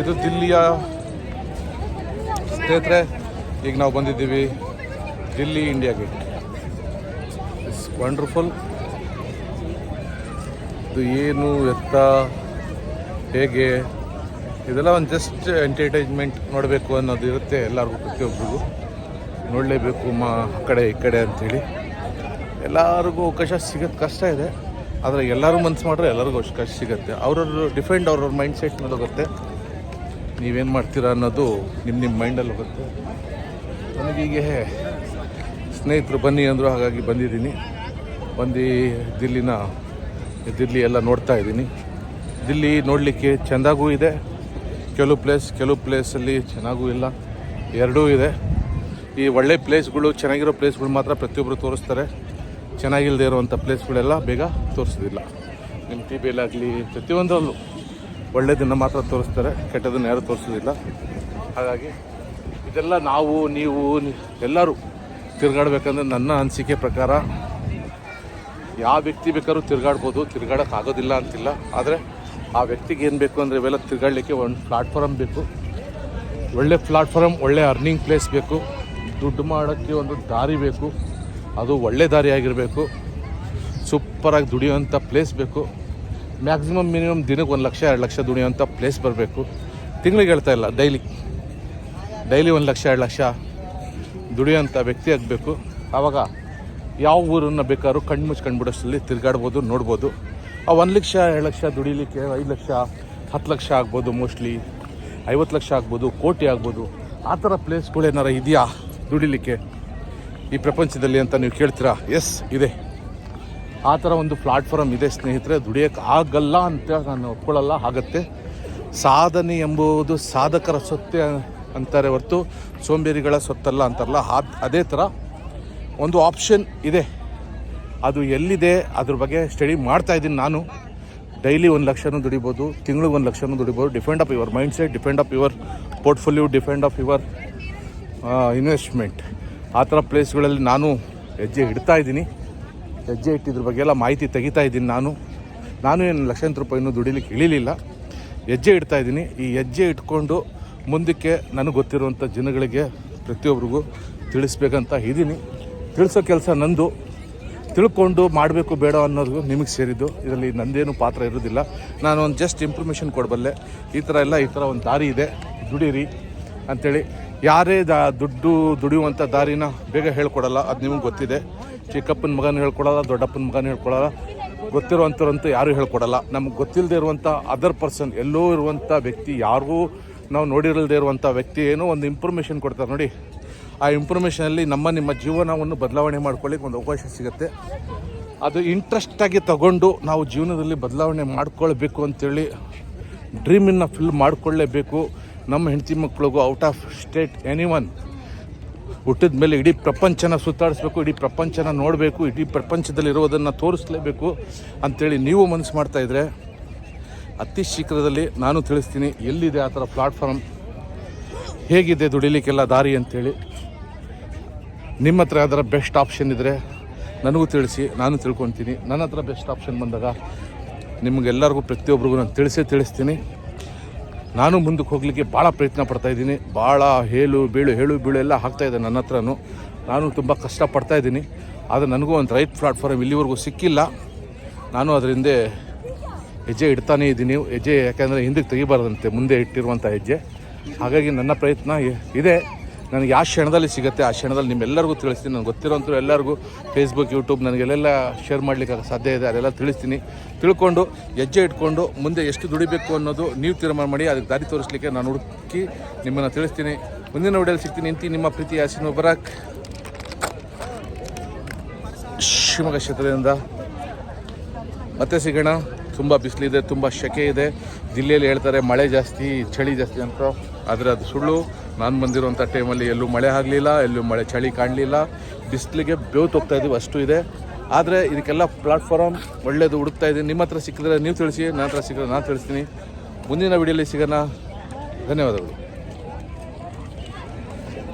ಇದು ದಿಲ್ಲಿಯ ಸ್ನೇಹಿತರೆ, ಈಗ ನಾವು ಬಂದಿದ್ದೀವಿ Delhi India gate. It's wonderful. ಇದು ಏನು ಎತ್ತ ಹೇಗೆ ಇದೆಲ್ಲ ಒಂದು ಜಸ್ಟ್ ಎಂಟರ್ಟೈನ್ಮೆಂಟ್ ನೋಡಬೇಕು ಅನ್ನೋದು ಇರುತ್ತೆ ಎಲ್ಲರಿಗೂ, ಪ್ರತಿಯೊಬ್ಬರಿಗೂ ನೋಡಲೇಬೇಕು ಆ ಕಡೆ ಈ ಕಡೆ ಅಂಥೇಳಿ. ಎಲ್ಲರಿಗೂ ಅವಕಾಶ ಸಿಗೋದು ಕಷ್ಟ ಇದೆ, ಆದರೆ ಎಲ್ಲರೂ ಮನ್ಸು ಮಾಡಿದ್ರೆ ಎಲ್ಲರಿಗೂ ಅವಕಾಶ ಸಿಗುತ್ತೆ. ಅವ್ರವ್ರ ಡಿಫೆಂಡ್ ಅವ್ರವ್ರ ಮೈಂಡ್ ಸೆಟ್ ಮೇಲೆ ಹೋಗುತ್ತೆ. ನೀವೇನು ಮಾಡ್ತೀರಾ ಅನ್ನೋದು ನಿಮ್ಮ ಮೈಂಡಲ್ಲಿ ಹೋಗುತ್ತೆ. ನನಗೀಗೆ ಸ್ನೇಹಿತರು ಬನ್ನಿ ಅಂದರು, ಹಾಗಾಗಿ ಬಂದಿದ್ದೀನಿ. ದಿಲ್ಲಿ ಎಲ್ಲ ನೋಡ್ತಾ ಇದ್ದೀನಿ. ದಿಲ್ಲಿ ನೋಡಲಿಕ್ಕೆ ಚೆಂದಾಗೂ ಇದೆ, ಕೆಲವು ಪ್ಲೇಸಲ್ಲಿ ಚೆನ್ನಾಗೂ ಇಲ್ಲ, ಎರಡೂ ಇದೆ. ಈ ಒಳ್ಳೆ ಪ್ಲೇಸ್ಗಳು, ಚೆನ್ನಾಗಿರೋ ಪ್ಲೇಸ್ಗಳು ಮಾತ್ರ ಪ್ರತಿಯೊಬ್ಬರು ತೋರಿಸ್ತಾರೆ. ಚೆನ್ನಾಗಿಲ್ಲದೆ ಇರುವಂಥ ಪ್ಲೇಸ್ಗಳೆಲ್ಲ ಬೇಗ ತೋರಿಸೋದಿಲ್ಲ. ನಿಮ್ಮ ಟಿ ವಿಯಲ್ಲಾಗಲಿ ಪ್ರತಿಯೊಂದರಲ್ಲೂ ಒಳ್ಳೆಯದನ್ನು ಮಾತ್ರ ತೋರಿಸ್ತಾರೆ, ಕೆಟ್ಟದನ್ನು ಯಾರೂ ತೋರಿಸೋದಿಲ್ಲ. ಹಾಗಾಗಿ ಇದೆಲ್ಲ ನೀವು ಎಲ್ಲರೂ ತಿರುಗಾಡಬೇಕಂದ್ರೆ ನನ್ನ ಅನಿಸಿಕೆ ಪ್ರಕಾರ ಯಾವ ವ್ಯಕ್ತಿ ಬೇಕಾದ್ರೂ ತಿರುಗಾಡೋಕ್ಕಾಗೋದಿಲ್ಲ ಅಂತಿಲ್ಲ. ಆದರೆ ಆ ವ್ಯಕ್ತಿಗೆ ಏನು ಬೇಕು ಅಂದರೆ ಇವೆಲ್ಲ ತಿರುಗಾಡಲಿಕ್ಕೆ ಒಂದು ಪ್ಲಾಟ್ಫಾರಮ್ ಬೇಕು, ಒಳ್ಳೆ ಪ್ಲಾಟ್ಫಾರಮ್, ಒಳ್ಳೆ ಅರ್ನಿಂಗ್ ಪ್ಲೇಸ್ ಬೇಕು, ದುಡ್ಡು ಮಾಡೋಕ್ಕೆ ಒಂದು ದಾರಿ ಬೇಕು, ಅದು ಒಳ್ಳೆ ದಾರಿ ಆಗಿರಬೇಕು, ಸೂಪರಾಗಿ ದುಡಿಯೋವಂಥ ಪ್ಲೇಸ್ ಬೇಕು. ಮ್ಯಾಕ್ಸಿಮಮ್ ಮಿನಿಮಮ್ ದಿನಕ್ಕೆ 1 ಲಕ್ಷ 2 ಲಕ್ಷ ದುಡಿಯೋವಂಥ ಪ್ಲೇಸ್ ಬರಬೇಕು. ತಿಂಗಳಿಗೆ ಹೇಳ್ತಾ ಇಲ್ಲ, ಡೈಲಿ 1 ಲಕ್ಷ 2 ಲಕ್ಷ ದುಡಿಯೋಂಥ ವ್ಯಕ್ತಿ ಆಗಬೇಕು. ಆವಾಗ ಯಾವ ಊರನ್ನು ಬೇಕಾದ್ರೂ ಕಣ್ಬಿಡೋಷ್ಟರಲ್ಲಿ ತಿರುಗಾಡ್ಬೋದು, ನೋಡ್ಬೋದು. ಆ 1 ಲಕ್ಷ 2 ಲಕ್ಷ ದುಡಿಲಿಕ್ಕೆ 5 ಲಕ್ಷ 10 ಲಕ್ಷ ಆಗ್ಬೋದು, ಮೋಸ್ಟ್ಲಿ 50 ಲಕ್ಷ ಆಗ್ಬೋದು, ಕೋಟಿ ಆಗ್ಬೋದು. ಆ ಥರ ಪ್ಲೇಸ್ಗಳೇನಾರು ಇದೆಯಾ ದುಡಿಲಿಕ್ಕೆ ಈ ಪ್ರಪಂಚದಲ್ಲಿ ಅಂತ ನೀವು ಕೇಳ್ತೀರಾ? ಎಸ್, ಇದೆ. ಆ ಥರ ಒಂದು ಪ್ಲಾಟ್ಫಾರಮ್ ಇದೆ ಸ್ನೇಹಿತರೆ. ದುಡಿಯೋಕ್ಕೆ ಆಗಲ್ಲ ಅಂತ ನಾನು ಒಪ್ಕೊಳ್ಳಲ್ಲ, ಆಗುತ್ತೆ. ಸಾಧನೆ ಎಂಬುದು ಸಾಧಕರ ಸೊತ್ತೆ ಅಂತಾರೆ ಹೊರತು ಸೋಂಬೇರಿಗಳ ಸೊತ್ತಲ್ಲ ಅಂತಾರಲ್ಲ, ಅದೇ ಥರ ಒಂದು ಆಪ್ಷನ್ ಇದೆ. ಅದು ಎಲ್ಲಿದೆ ಅದ್ರ ಬಗ್ಗೆ ಸ್ಟಡಿ ಮಾಡ್ತಾಯಿದ್ದೀನಿ ನಾನು. ಡೈಲಿ 1 ಲಕ್ಷನೂ ದುಡಿಬೋದು, ತಿಂಗಳಿಗೆ 1 ಲಕ್ಷನೂ ದುಡಿಬೋದು. Depend of your mindset, depend of your portfolio, depend of your investment. ಆ ಥರ ಪ್ಲೇಸ್ಗಳಲ್ಲಿ ನಾನು ಹೆಜ್ಜೆ ಇಟ್ಟಿದ್ರ ಬಗ್ಗೆ ಎಲ್ಲ ಮಾಹಿತಿ ತೆಗಿತಾ ಇದ್ದೀನಿ. ನಾನು ಏನು ಲಕ್ಷಾಂತರ ರೂಪಾಯಿನೂ ದುಡಿಲಿಕ್ಕೆ ಇಳಿಲಿಲ್ಲ, ಹೆಜ್ಜೆ ಇಡ್ತಾಯಿದ್ದೀನಿ. ಈ ಹೆಜ್ಜೆ ಇಟ್ಕೊಂಡು ಮುಂದಕ್ಕೆ ನನಗೆ ಗೊತ್ತಿರುವಂಥ ಜನಗಳಿಗೆ ಪ್ರತಿಯೊಬ್ಬರಿಗೂ ತಿಳಿಸ್ಬೇಕಂತ ಇದ್ದೀನಿ. ತಿಳಿಸೋ ಕೆಲಸ ನಂದು. ತಿಳ್ಕೊಂಡು ಮಾಡಬೇಕು ಬೇಡ ಅನ್ನೋದು ನಿಮಗೆ ಸೇರಿದ್ದು. ಇದರಲ್ಲಿ ನಂದೇನು ಪಾತ್ರ ಇರೋದಿಲ್ಲ. ನಾನು ಒಂದು ಜಸ್ಟ್ ಇನ್ಫಾರ್ಮೇಷನ್ ಕೊಡಬಲ್ಲೆ. ಈ ಥರ ಒಂದು ದಾರಿ ಇದೆ, ದುಡೀರಿ ಅಂಥೇಳಿ. ಯಾರೇ ದುಡಿಯುವಂಥ ದಾರಿನ ಬೇಗ ಹೇಳ್ಕೊಡಲ್ಲ, ಅದು ನಿಮಗೆ ಗೊತ್ತಿದೆ. ಚಿಕ್ಕಪ್ಪನ ಮಗನೂ ಹೇಳ್ಕೊಡಲ್ಲ, ದೊಡ್ಡಪ್ಪನ ಮಗನೂ ಹೇಳ್ಕೊಡಲ್ಲ, ಗೊತ್ತಿರುವಂಥವ್ರಂತೂ ಯಾರೂ ಹೇಳ್ಕೊಡಲ್ಲ. ನಮಗೆ ಗೊತ್ತಿಲ್ಲದೆ ಇರುವಂಥ ಅದರ್ ಪರ್ಸನ್, ಎಲ್ಲೋ ಇರುವಂಥ ವ್ಯಕ್ತಿ, ಯಾರಿಗೂ ನಾವು ನೋಡಿರಲ್ದೇ ಇರುವಂಥ ವ್ಯಕ್ತಿ ಏನೋ ಒಂದು ಇನ್ಫಾರ್ಮೇಷನ್ ಕೊಡ್ತಾರೆ ನೋಡಿ. ಆ ಇನ್ಫಾರ್ಮೇಷನಲ್ಲಿ ನಿಮ್ಮ ಜೀವನವನ್ನು ಬದಲಾವಣೆ ಮಾಡ್ಕೊಳ್ಳಿಕ್ಕೆ ಒಂದು ಅವಕಾಶ ಸಿಗುತ್ತೆ. ಅದು ಇಂಟ್ರೆಸ್ಟಾಗಿ ತಗೊಂಡು ನಾವು ಜೀವನದಲ್ಲಿ ಬದಲಾವಣೆ ಮಾಡ್ಕೊಳ್ಬೇಕು ಅಂಥೇಳಿ ಡ್ರೀಮನ್ನು ಫಿಲ್ ಮಾಡಿಕೊಳ್ಳೇಬೇಕು. ನಮ್ಮ ಹೆಂಡತಿ ಮಕ್ಕಳಿಗೂ ಔಟ್ ಆಫ್ ಸ್ಟೇಟ್ ಎನಿವನ್ ಹುಟ್ಟಿದ ಮೇಲೆ ಇಡೀ ಪ್ರಪಂಚನ ಸುತ್ತಾಡಿಸ್ಬೇಕು, ಇಡೀ ಪ್ರಪಂಚನ ನೋಡಬೇಕು, ಇಡೀ ಪ್ರಪಂಚದಲ್ಲಿರೋದನ್ನು ತೋರಿಸ್ಲೇಬೇಕು ಅಂಥೇಳಿ ನೀವು ಮನಸ್ಸು ಮಾಡ್ತಾಯಿದ್ರೆ ಅತಿ ಶೀಘ್ರದಲ್ಲಿ ನಾನು ತಿಳಿಸ್ತೀನಿ ಎಲ್ಲಿದೆ ಆ ಥರ ಪ್ಲಾಟ್ಫಾರ್ಮ್, ಹೇಗಿದೆ ದುಡಿಲಿಕ್ಕೆಲ್ಲ ದಾರಿ ಅಂಥೇಳಿ. ನಿಮ್ಮ ಹತ್ರ ಯಾವ್ದಾರ ಬೆಸ್ಟ್ ಆಪ್ಷನ್ ಇದ್ದರೆ ನನಗೂ ತಿಳಿಸಿ, ನಾನು ತಿಳ್ಕೊತೀನಿ. ನನ್ನ ಹತ್ರ ಬೆಸ್ಟ್ ಆಪ್ಷನ್ ಬಂದಾಗ ನಿಮಗೆಲ್ಲರಿಗೂ ಪ್ರತಿಯೊಬ್ಬರಿಗೂ ನಾನು ತಿಳಿಸ್ತೀನಿ. ನಾನು ಮುಂದಕ್ಕೆ ಹೋಗಲಿಕ್ಕೆ ಭಾಳ ಪ್ರಯತ್ನ ಪಡ್ತಾಯಿದ್ದೀನಿ. ಭಾಳ ಹೇಳು ಬೀಳು ಎಲ್ಲ ಆಗ್ತಾಯಿದೆ ನನ್ನ ಹತ್ರನೂ. ನಾನು ತುಂಬ ಕಷ್ಟಪಡ್ತಾಯಿದ್ದೀನಿ. ಆದರೆ ನನಗೂ ಒಂದು ರೈಟ್ ಪ್ಲಾಟ್ಫಾರ್ಮ್ ಇಲ್ಲಿವರೆಗೂ ಸಿಕ್ಕಿಲ್ಲ. ನಾನು ಅದರಿಂದ ಹೆಜ್ಜೆ ಇಡ್ತಾನೇ ಇದ್ದೀನಿ. ಯಾಕೆಂದರೆ ಹಿಂದಕ್ಕೆ ತೆಗಿಬಾರ್ದಂತೆ ಮುಂದೆ ಇಟ್ಟಿರುವಂಥ ಹೆಜ್ಜೆ. ಹಾಗಾಗಿ ನನ್ನ ಪ್ರಯತ್ನ ಇದೆ. ನನಗೆ ಯಾವ ಕ್ಷಣದಲ್ಲಿ ಸಿಗುತ್ತೆ ಆ ಕ್ಷಣದಲ್ಲಿ ನಿಮ್ಮೆಲ್ಲರಿಗೂ ತಿಳಿಸ್ತೀನಿ. ನನಗೆ ಗೊತ್ತಿರೋಂಥವ್ರು ಎಲ್ಲರಿಗೂ ಫೇಸ್ಬುಕ್, ಯೂಟ್ಯೂಬ್ ನನಗೆಲ್ಲ ಶೇರ್ ಮಾಡಲಿಕ್ಕೆ ಸಾಧ್ಯ ಇದೆ. ಅದೆಲ್ಲ ತಿಳಿಸ್ತೀನಿ. ತಿಳ್ಕೊಂಡು ಹೆಜ್ಜೆ ಇಟ್ಕೊಂಡು ಮುಂದೆ ಎಷ್ಟು ದುಡಿಬೇಕು ಅನ್ನೋದು ನೀವು ತೀರ್ಮಾನ ಮಾಡಿ. ಅದಕ್ಕೆ ದಾರಿ ತೋರಿಸಲಿಕ್ಕೆ ನಾನು ಹುಡುಕಿ ನಿಮ್ಮನ್ನು ತಿಳಿಸ್ತೀನಿ. ಮುಂದಿನ ವಿಡಿಯೋಲಿ ಸಿಗ್ತೀನಿ. ನಿಮ್ಮ ಪ್ರೀತಿ ಯಾಸಿನ್ ಮುಬಾರಕ್, ಶಿವಮೊಗ್ಗ ಕ್ಷೇತ್ರದಿಂದ. ಮತ್ತೆ ಸಿಗೋಣ. ತುಂಬ ಬಿಸಿಲಿದೆ, ತುಂಬ ಸೆಕೆ ಇದೆ. ದಿಲ್ಲಿಯಲ್ಲಿ ಹೇಳ್ತಾರೆ ಮಳೆ ಜಾಸ್ತಿ, ಚಳಿ ಜಾಸ್ತಿ ಅಂತ. ಆದರೆ ಅದು ಸುಳ್ಳು. ನಾನು ಬಂದಿರೋಂಥ ಟೈಮಲ್ಲಿ ಎಲ್ಲೂ ಮಳೆ ಆಗಲಿಲ್ಲ, ಎಲ್ಲೂ ಚಳಿ ಕಾಣಲಿಲ್ಲ. ಬಿಸಿಲಿಗೆ ಬೇವ್ತು ಹೋಗ್ತಾಯಿದ್ದೀವಿ, ಅಷ್ಟು ಇದೆ. ಆದರೆ ಇದಕ್ಕೆಲ್ಲ ಪ್ಲಾಟ್ಫಾರಮ್ ಒಳ್ಳೆಯದು ಹುಡುಕ್ತಾ ಇದ್ದೀನಿ. ನಿಮ್ಮ ಹತ್ರ ಸಿಕ್ಕಿದ್ರೆ ನೀವು ತಿಳಿಸಿ, ನನ್ನ ಹತ್ರ ಸಿಕ್ಕಿದ್ರೆ ನಾನು ತಿಳಿಸ್ತೀನಿ. ಮುಂದಿನ ವಿಡಿಯೋಲಿ ಸಿಗೋಣ. ಧನ್ಯವಾದಗಳು.